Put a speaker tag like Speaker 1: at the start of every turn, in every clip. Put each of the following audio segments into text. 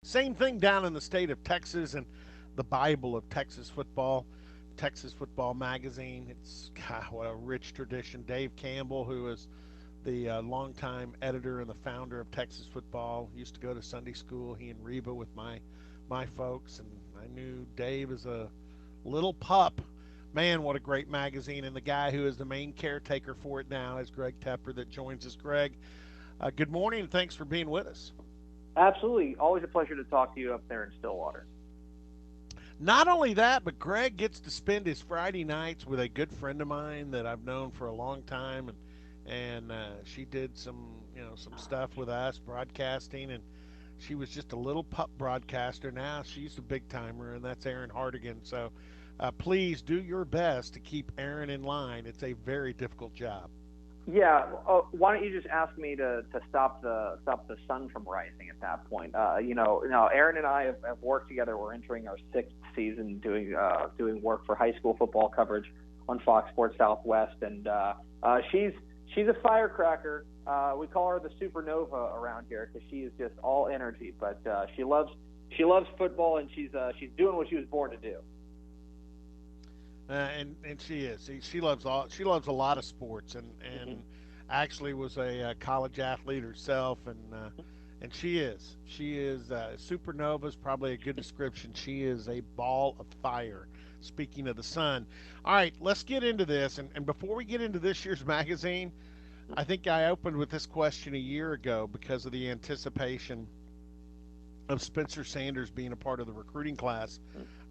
Speaker 1: Same thing down in the state of Texas and the Bible of Texas Football Magazine. It's God, what a rich tradition. Dave Campbell, who is the longtime editor and the founder of Texas Football, used to go to Sunday school. He and Reba with my folks, and I knew Dave as a little pup. Man, what a great magazine! And the guy who is the main caretaker for it now is Greg Tepper, that joins us. Greg, good morning, and thanks for being with us.
Speaker 2: Absolutely. Always a pleasure to talk to you up there in Stillwater.
Speaker 1: Not only that, but Greg gets to spend his Friday nights with a good friend of mine that I've known for a long time, and she did some stuff with us broadcasting, and she was just a little pup broadcaster. Now she's a big timer, and that's Erin Hardigan. So please do your best to keep Erin in line. It's a very difficult job.
Speaker 2: Yeah. Why don't you just ask me to stop the sun from rising at that point? Now Aaron and I have worked together. We're entering our sixth season doing work for high school football coverage on Fox Sports Southwest, and she's a firecracker. We call her the supernova around here because she is just all energy. But she loves football, and she's doing what she was born to do.
Speaker 1: And she is. She loves a lot of sports, and actually was a college athlete herself, and she is supernova is probably a good description. She is a ball of fire. Speaking of the sun, all right, let's get into this. And before we get into this year's magazine, I think I opened with this question a year ago because of the anticipation of Spencer Sanders being a part of the recruiting class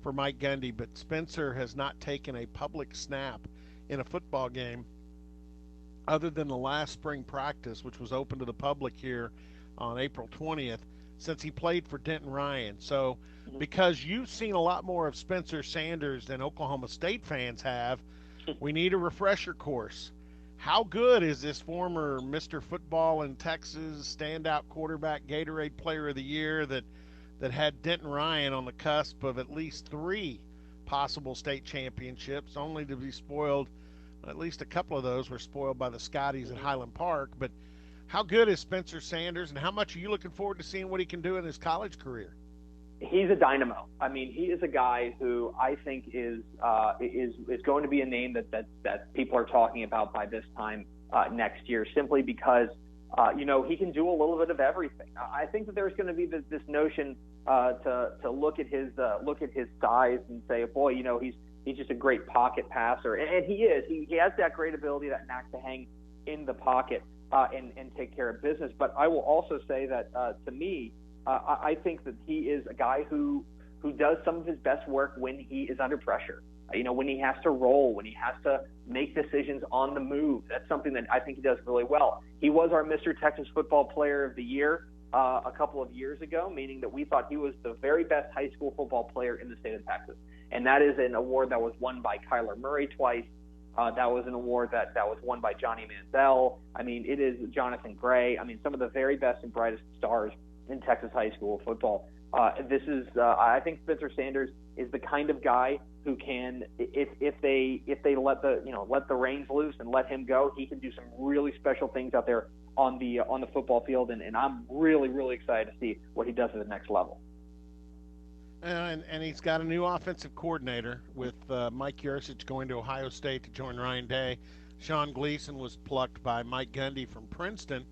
Speaker 1: for Mike Gundy, but Spencer has not taken a public snap in a football game other than the last spring practice, which was open to the public here on April 20th, since he played for Denton Ryan. So because you've seen a lot more of Spencer Sanders than Oklahoma State fans have, we need a refresher course. How good is this former Mr. Football in Texas standout quarterback, Gatorade Player of the Year that had Denton Ryan on the cusp of at least 3 possible state championships, only to be spoiled? At least a couple of those were spoiled by the Scotties at Highland Park. But how good is Spencer Sanders, and how much are you looking forward to seeing what he can do in his college career?
Speaker 2: He's a dynamo. I mean, he is a guy who I think is going to be a name that people are talking about by this time next year, simply because he can do a little bit of everything. I think that there's going to be this notion to look at his size and say, boy, he's just a great pocket passer, and he is. He has that great ability, that knack to hang in the pocket and take care of business. But I will also say that to me, I think that he is a guy who does some of his best work when he is under pressure. When he has to roll, when he has to make decisions on the move. That's something that I think he does really well. He was our Mr. Texas Football Player of the Year a couple of years ago, meaning that we thought he was the very best high school football player in the state of Texas. And that is an award that was won by Kyler Murray twice. That was an award that was won by Johnny Manziel. I mean, it is Jonathan Gray. I mean, some of the very best and brightest stars in Texas high school football. I think Spencer Sanders is the kind of guy who can, if they let the reins loose and let him go, he can do some really special things out there on the football field, and I'm really, really excited to see what he does at the next level.
Speaker 1: And he's got a new offensive coordinator with Mike Yurcich going to Ohio State to join Ryan Day. Sean Gleason was plucked by Mike Gundy from Princeton,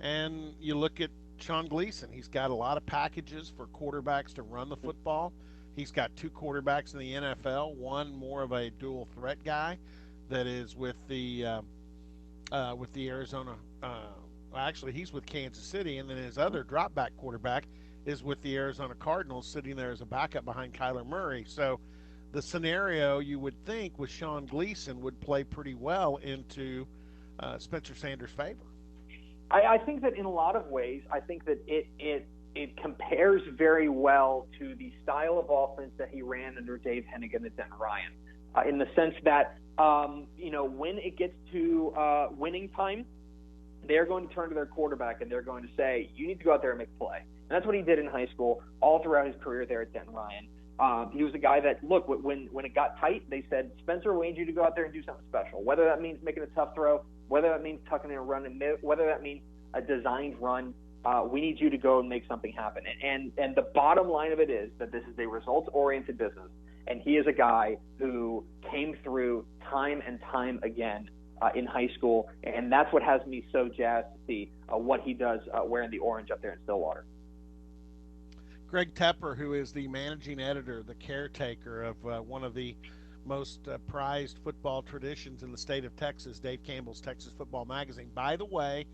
Speaker 1: and you look at Sean Gleason. He's got a lot of packages for quarterbacks to run the football. He's got 2 quarterbacks in the NFL, one more of a dual threat guy that is with the Arizona. Actually, he's with Kansas City, and then his other drop back quarterback is with the Arizona Cardinals, sitting there as a backup behind Kyler Murray. So the scenario you would think with Sean Gleason would play pretty well into Spencer Sanders' favor.
Speaker 2: I think that in a lot of ways, I think that it compares very well to the style of offense that he ran under Dave Hennigan at Denton Ryan, in the sense that when it gets to winning time, they're going to turn to their quarterback and they're going to say, you need to go out there and make a play. And that's what he did in high school, all throughout his career there at Denton Ryan. He was a guy that, look, when it got tight, they said, Spencer, we need you to go out there and do something special, whether that means making a tough throw, whether that means tucking in a run, and whether that means a designed run. We need you to go and make something happen. And the bottom line of it is that this is a results-oriented business, and he is a guy who came through time and time again in high school, and that's what has me so jazzed to see what he does wearing the orange up there in Stillwater.
Speaker 1: Greg Tepper, who is the managing editor, the caretaker of one of the most prized football traditions in the state of Texas, Dave Campbell's Texas Football Magazine. By the way,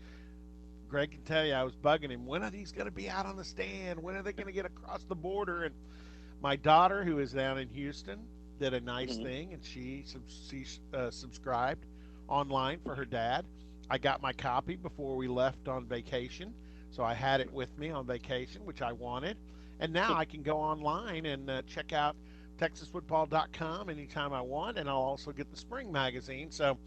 Speaker 1: Greg can tell you, I was bugging him. When are these going to be out on the stand? When are they going to get across the border? And my daughter, who is down in Houston, did a nice thing, and she subscribed online for her dad. I got my copy before we left on vacation, so I had it with me on vacation, which I wanted. And now I can go online and check out TexasFootball.com anytime I want, and I'll also get the spring magazine. So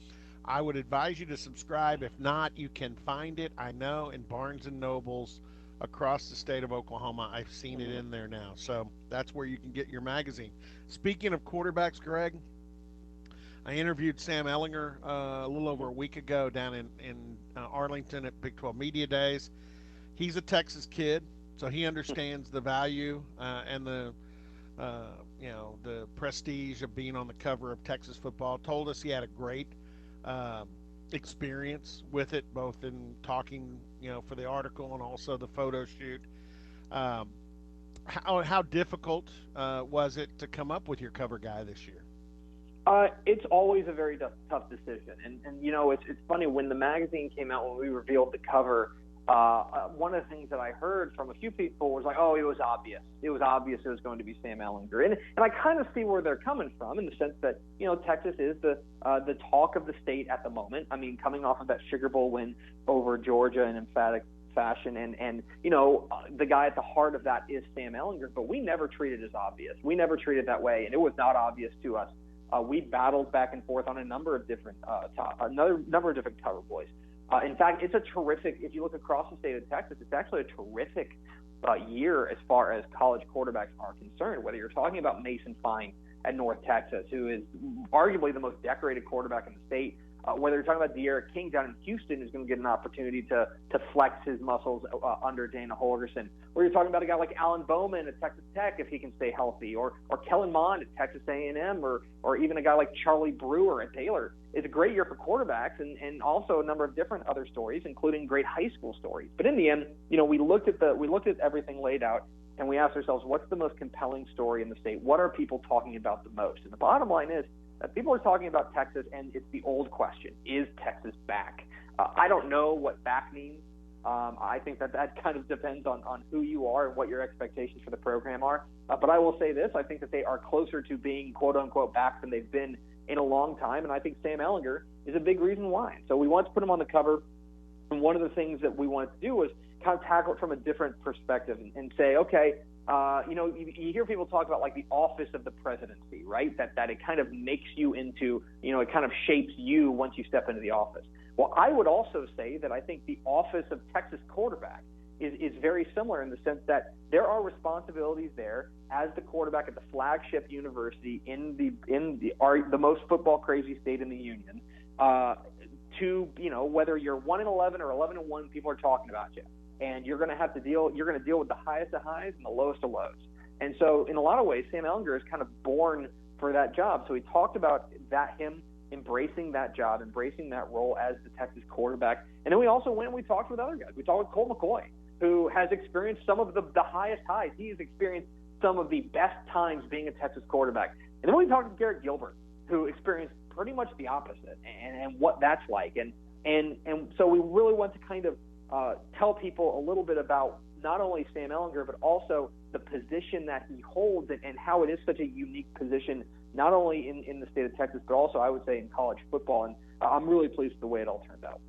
Speaker 1: I would advise you to subscribe. If not, you can find it, I know, in Barnes and Nobles across the state of Oklahoma. I've seen it in there now. So that's where you can get your magazine. Speaking of quarterbacks, Greg, I interviewed Sam Ellinger a little over a week ago down in Arlington at Big 12 Media Days. He's a Texas kid, so he understands the value and the the prestige of being on the cover of Texas Football. Told us he had a great experience with it, both in talking, for the article and also the photo shoot. How difficult was it to come up with your cover guy this year?
Speaker 2: It's always a very tough decision, and it's funny when the magazine came out, when we revealed the cover. One of the things that I heard from a few people was like, "Oh, it was obvious. It was obvious it was going to be Sam Ellinger," and I kind of see where they're coming from in the sense that Texas is the talk of the state at the moment. I mean, coming off of that Sugar Bowl win over Georgia in emphatic fashion, and the guy at the heart of that is Sam Ellinger. But we never treated it as obvious. We never treated it that way, and it was not obvious to us. We battled back and forth on a number of different cover boys. In fact, it's a terrific, if you look across the state of Texas, it's actually a terrific year as far as college quarterbacks are concerned, whether you're talking about Mason Fine at North Texas, who is arguably the most decorated quarterback in the state, whether you're talking about De'Ara King down in Houston, who's going to get an opportunity to flex his muscles under Dana Holgerson, or you're talking about a guy like Alan Bowman at Texas Tech if he can stay healthy, or Kellen Mond at Texas A&M, or even a guy like Charlie Brewer at Baylor. It's a great year for quarterbacks, and also a number of different other stories, including great high school stories. But in the end, we looked at everything laid out, and we asked ourselves, what's the most compelling story in the state? What are people talking about the most? And the bottom line is that people are talking about Texas, and it's the old question: is Texas back? I don't know what back means. I think that kind of depends on who you are and what your expectations for the program are. But I will say this: I think that they are closer to being quote unquote back than they've been in a long time, and I think Sam Ellinger is a big reason why. So we wanted to put him on the cover, and one of the things that we wanted to do was kind of tackle it from a different perspective and say, okay, you hear people talk about like the office of the presidency, right? That it kind of makes you into, it kind of shapes you once you step into the office. Well, I would also say that I think the office of Texas quarterback is very similar in the sense that there are responsibilities there as the quarterback at the flagship university in the most football crazy state in the union. To whether you're 1-11 or 11-1, people are talking about you, and you're going to deal with the highest of highs and the lowest of lows. And so, in a lot of ways, Sam Ellinger is kind of born for that job. So he talked about him embracing that job, embracing that role as the Texas quarterback. And then we also went and we talked with other guys. We talked with Colt McCoy, who has experienced some of the highest highs. He has experienced some of the best times being a Texas quarterback. And then we talked with Garrett Gilbert, who experienced pretty much the opposite, and what that's like. And so we really want to kind of tell people a little bit about not only Sam Ellinger, but also the position that he holds and how it is such a unique position, not only in the state of Texas, but also I would say in college football. And I'm really pleased with the way it all turned out.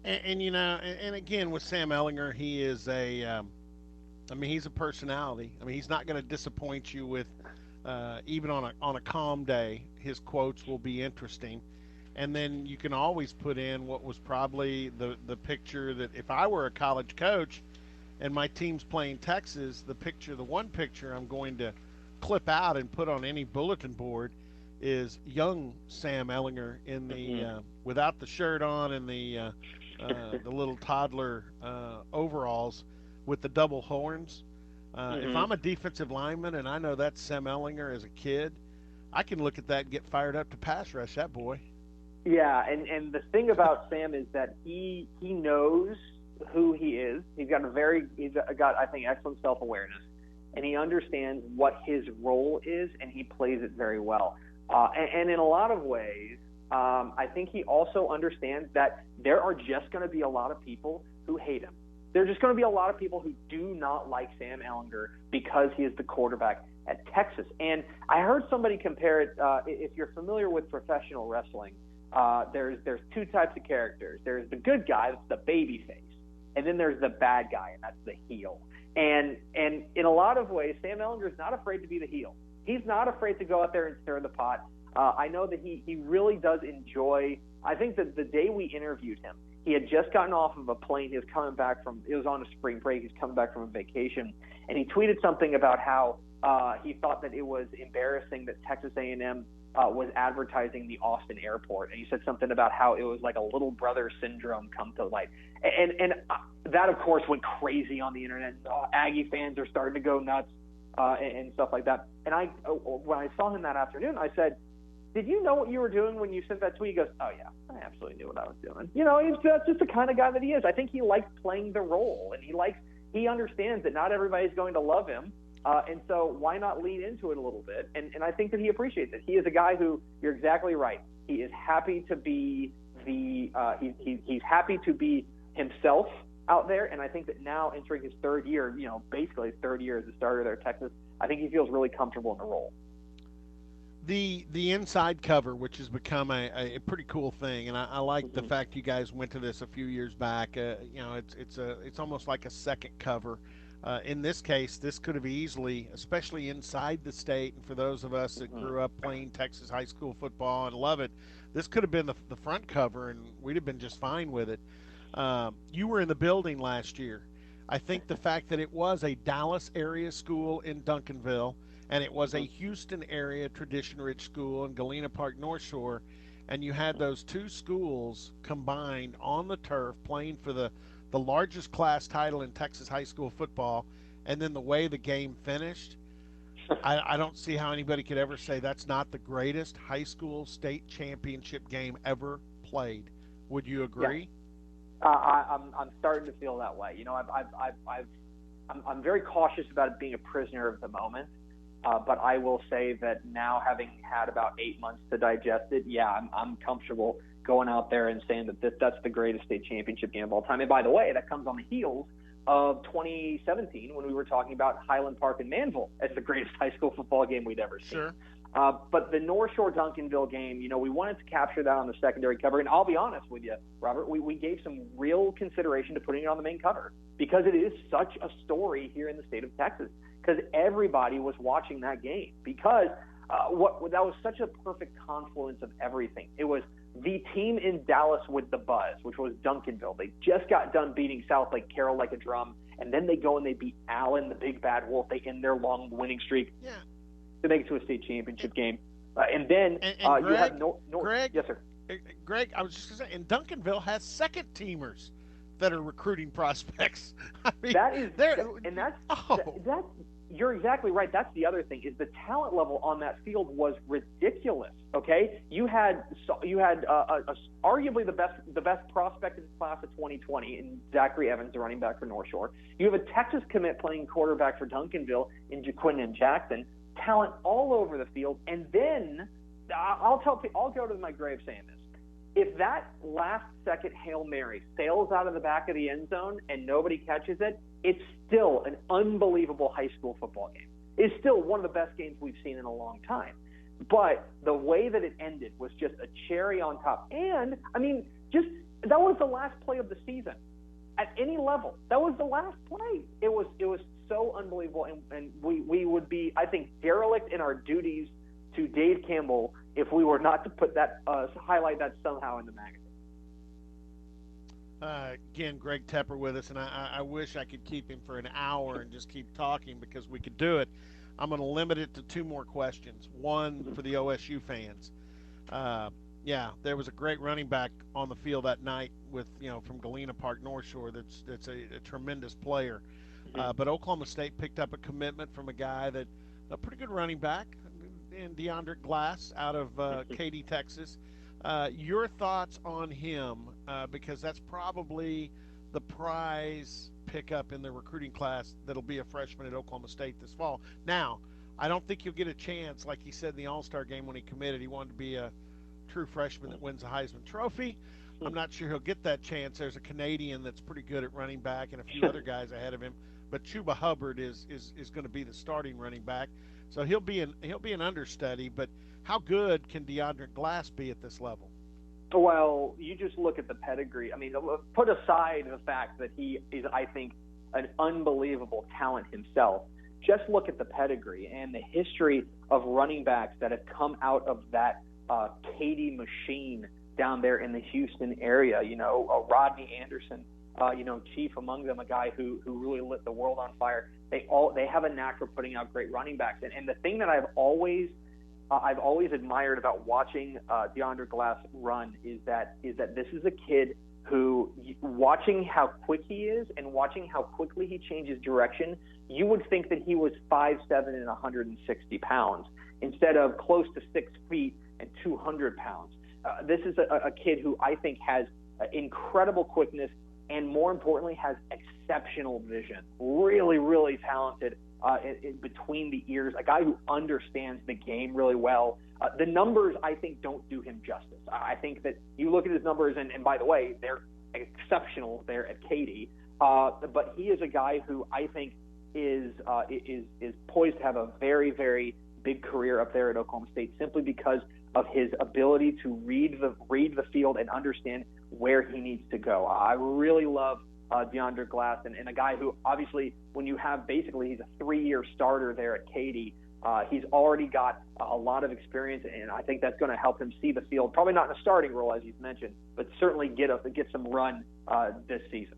Speaker 1: And again, with Sam Ellinger, he is he's a personality. I mean, he's not going to disappoint you with, even on a calm day, his quotes will be interesting. And then you can always put in what was probably the picture that if I were a college coach and my team's playing Texas, the one picture I'm going to clip out and put on any bulletin board is young Sam Ellinger in the without the shirt on and the the little toddler overalls with the double horns. If
Speaker 2: Hmm.
Speaker 1: I'm a defensive lineman and I know that's Sam Ellinger as a kid, I can look at that and get fired up to pass rush that boy.
Speaker 2: Yeah, and the thing about Sam is that he knows who he is. He's got I think excellent self awareness, and he understands what his role is, and he plays it very well. And in a lot of ways, I think he also understands that there are just going to be a lot of people who hate him. There's just going to be a lot of people who do not like Sam Ellinger because he is the quarterback at Texas. And I heard somebody compare it. If you're familiar with professional wrestling, there's two types of characters. There's the good guy, that's the baby face, and then there's the bad guy, and that's the heel. And in a lot of ways, Sam Ellinger is not afraid to be the heel. He's not afraid to go out there and stir the pot. I know that he really does enjoy. I think that the day we interviewed him, he had just gotten off of a plane. He was coming back from. It was on a spring break. He's coming back from a vacation, and he tweeted something about how he thought that it was embarrassing that Texas A&M was advertising the Austin airport, and he said something about how it was like a little brother syndrome come to light, and that of course went crazy on the internet. Aggie fans are starting to go nuts and stuff like that. And when I saw him that afternoon, I said, "Did you know what you were doing when you sent that tweet?" He goes, "Oh yeah, I absolutely knew what I was doing." That's just the kind of guy that he is. I think he likes playing the role, and he understands that not everybody's going to love him. And so why not lean into it a little bit? And I think that he appreciates it. He is a guy who, you're exactly right. He is happy to be he's happy to be himself out there. And I think that now entering his third year, basically his third year as a starter there at Texas, I think he feels really comfortable in the role.
Speaker 1: The inside cover, which has become a pretty cool thing, and I like the
Speaker 2: Mm-hmm.
Speaker 1: fact you guys went to this a few years back. It's almost like a second cover. In this case, this could have easily, especially inside the state, and for those of us that
Speaker 2: Mm-hmm.
Speaker 1: grew up playing Texas high school football and love it, this could have been the front cover, and we'd have been just fine with it. You were in the building last year. I think the fact that it was a Dallas area school in Duncanville and it was a
Speaker 2: Mm-hmm.
Speaker 1: Houston area tradition rich school in Galena Park North Shore, and you had those two schools combined on the turf playing for the largest class title in Texas high school football, and then the way the game finished, I don't see how anybody could ever say that's not the greatest high school state championship game ever played. Would you
Speaker 2: Yeah.
Speaker 1: agree?
Speaker 2: I'm starting to feel that way. I'm very cautious about it being a prisoner of the moment. But I will say that now, having had about 8 months to digest it, yeah, I'm comfortable going out there and saying that that's the greatest state championship game of all time. And by the way, that comes on the heels of 2017 when we were talking about Highland Park and Manville as the greatest high school football game we'd ever seen.
Speaker 1: Sure.
Speaker 2: But the North Shore Duncanville game, we wanted to capture that on the secondary cover. And I'll be honest with you, Robert, we gave some real consideration to putting it on the main cover because it is such a story here in the state of Texas. Because everybody was watching that game. Because that was such a perfect confluence of everything. It was the team in Dallas with the buzz, which was Duncanville. They just got done beating South Lake Carroll like a drum, and then they go and they beat Allen, the Big Bad Wolf. They end their long winning streak
Speaker 1: Yeah.
Speaker 2: to make it to a state championship game. And then
Speaker 1: And
Speaker 2: you have
Speaker 1: Greg, Greg,
Speaker 2: Yes, sir.
Speaker 1: Greg, I was just going to say, and Duncanville has second teamers that are recruiting prospects. I mean,
Speaker 2: That is,
Speaker 1: they're
Speaker 2: and that's
Speaker 1: oh,
Speaker 2: that. You're exactly right. That's the other thing is the talent level on that field was ridiculous. Okay, you had arguably the best prospect in the class of 2020 in Zachary Evans, the running back for North Shore. You have a Texas commit playing quarterback for Duncanville in Jaquindon Jackson. Talent all over the field, and then I'll go to my grave saying this. If that last second Hail Mary sails out of the back of the end zone and nobody catches it, it's still an unbelievable high school football game. It's still one of the best games we've seen in a long time. But the way that it ended was just a cherry on top. And, I mean, that was the last play of the season at any level. That was the last play. It was so unbelievable. And we would be, I think, derelict in our duties to Dave Campbell if we were not to put that highlight that somehow in the magazine.
Speaker 1: again, Greg Tepper with us, and I wish I could keep him for an hour and just keep talking because we could do it. I'm going to limit it to two more questions. One for the OSU fans. Yeah, there was a great running back on the field that night with from Galena Park North Shore. That's a tremendous player.
Speaker 2: Mm-hmm.
Speaker 1: But Oklahoma State picked up a commitment from a guy that a pretty good running back in DeAndre Glass out of Katy, Texas. Your thoughts on him, because that's probably the prize pickup in the recruiting class that'll be a freshman at Oklahoma State this fall. Now, I don't think you'll get a chance, like he said in the All-Star game when he committed. He wanted to be a true freshman that wins the Heisman Trophy. I'm not sure he'll get that chance. There's a Canadian that's pretty good at running back and a few other guys ahead of him. But Chuba Hubbard is going to be the starting running back, so he'll be an understudy. But how good can DeAndre Glass be at this level?
Speaker 2: Well, you just look at the pedigree. I mean, put aside the fact that he is, I think, an unbelievable talent himself. Just look at the pedigree and the history of running backs that have come out of that Katy machine down there in the Houston area. Rodney Anderson, chief among them, a guy who really lit the world on fire. They have a knack for putting out great running backs. And the thing that I've always admired about watching DeAndre Glass run is that this is a kid who, watching how quick he is and watching how quickly he changes direction, you would think that he was 5'7" and 160 pounds instead of close to 6 feet and 200 pounds. This is a kid who I think has incredible quickness and, more importantly, has exceptional vision. Really, really talented in between the ears, a guy who understands the game really well. The numbers, I think, don't do him justice. I think that you look at his numbers, and by the way, they're exceptional there at Katy. But he is a guy who I think is poised to have a very, very big career up there at Oklahoma State, simply because of his ability to read the field and understand where he needs to go. I really love DeAndre Glass, and a guy who, obviously, when you have basically, he's a 3-year starter there at Katy. He's already got a lot of experience, and I think that's going to help him see the field. Probably not in a starting role, as you've mentioned, but certainly get some run this season.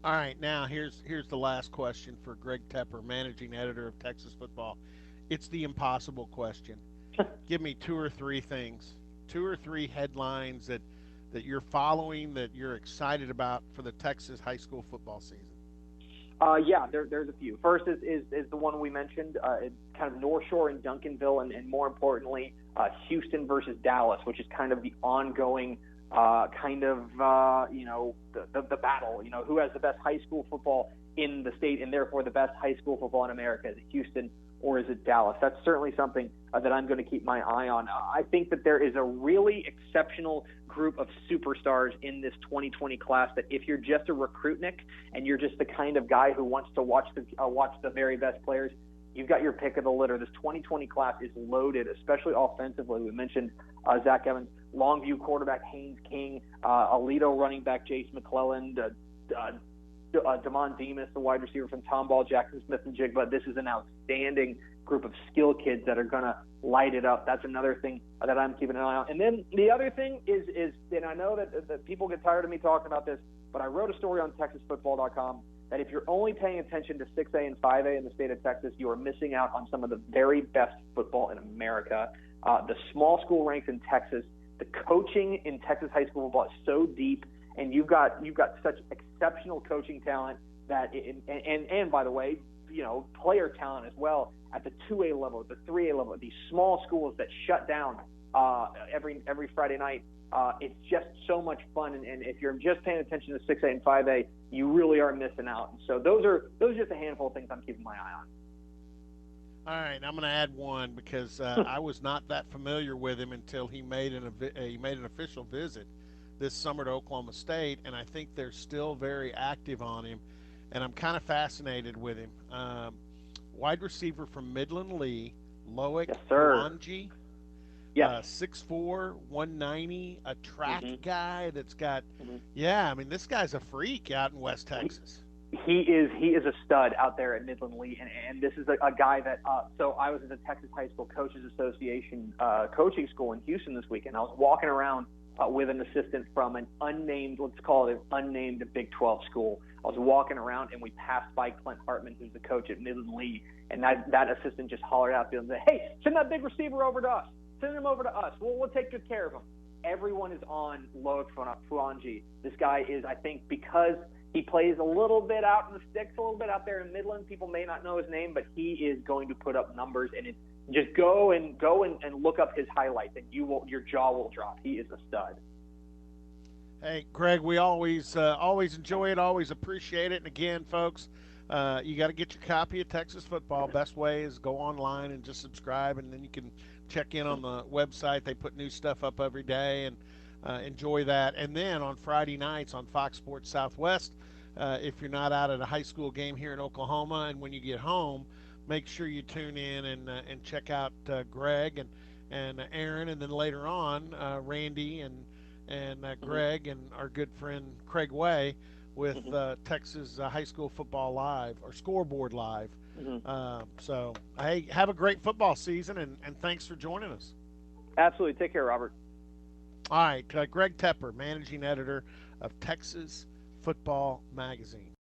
Speaker 1: All right, now here's the last question for Greg Tepper, managing editor of Texas Football. It's the impossible question. Give me 2 or 3 things, 2 or 3 headlines that you're following, that you're excited about for the Texas high school football season.
Speaker 2: Yeah, there's a few. First is the one we mentioned, kind of North Shore and Duncanville, and more importantly, Houston versus Dallas, which is kind of the ongoing the battle. Who has the best high school football in the state, and therefore the best high school football in America? Is it Houston or is it Dallas? That's certainly something that I'm going to keep my eye on. I think that there is a really exceptional group of superstars in this 2020 class that if you're just a recruitnik and you're just the kind of guy who wants to watch the very best players, you've got your pick of the litter. This 2020 class is loaded, especially offensively. We mentioned Zach Evans, Longview quarterback Haynes King, Alito running back Jace McClellan, Damon Demas, the wide receiver from Tomball, Jackson Smith, and Jigba. This is an outstanding group of skill kids that are going to light it up. That's another thing that I'm keeping an eye on. And then the other thing is and I know that people get tired of me talking about this, but I wrote a story on TexasFootball.com that if you're only paying attention to 6A and 5A in the state of Texas, you are missing out on some of the very best football in America. The small school ranks in Texas, the coaching in Texas high school football is so deep, and you've got such exceptional coaching talent that, and by the way, player talent as well at the 2A level, the 3A level, these small schools that shut down every Friday night. It's just so much fun, and if you're just paying attention to 6A and 5A, you really are missing out. And so those are just a handful of things I'm keeping my eye on.
Speaker 1: All right, I'm going to add one because I was not that familiar with him until he made an official visit this summer to Oklahoma State, and I think they're still very active on him, and I'm kind of fascinated with him. Wide receiver from Midland Lee, Loic Kawanji.
Speaker 2: Yes.
Speaker 1: 6'4", 190, a track guy that's got, this guy's a freak out in West Texas.
Speaker 2: He is a stud out there at Midland Lee, and this is a guy that, so I was at the Texas High School Coaches Association coaching school in Houston this weekend. I was walking around with an assistant from an unnamed, let's call it an unnamed Big 12 school. I was walking around, and we passed by Clint Hartman, who's the coach at Midland Lee, and that assistant just hollered out to him and said, "Hey, send that big receiver over to us. Send him over to us. We'll take good care of him." everyone is on Loic Fuanji. This guy is, I think, because he plays a little bit out in the sticks, a little bit out there in Midland. People may not know his name, but he is going to put up numbers. And just go and look up his highlights, and your jaw will drop. He is a stud.
Speaker 1: Hey, Greg, we always enjoy it, always appreciate it. And again, folks, you got to get your copy of Texas Football. Best way is go online and just subscribe, and then you can check in on the website. They put new stuff up every day, and enjoy that. And then on Friday nights on Fox Sports Southwest, if you're not out at a high school game here in Oklahoma, and when you get home, make sure you tune in and check out Greg and Aaron, and then later on Randy and Greg and our good friend Craig Way with Texas High School Football Live or Scoreboard Live. So, hey, have a great football season, and thanks for joining us.
Speaker 2: Absolutely. Take care, Robert.
Speaker 1: All right, Greg Tepper, managing editor of Texas Football Magazine.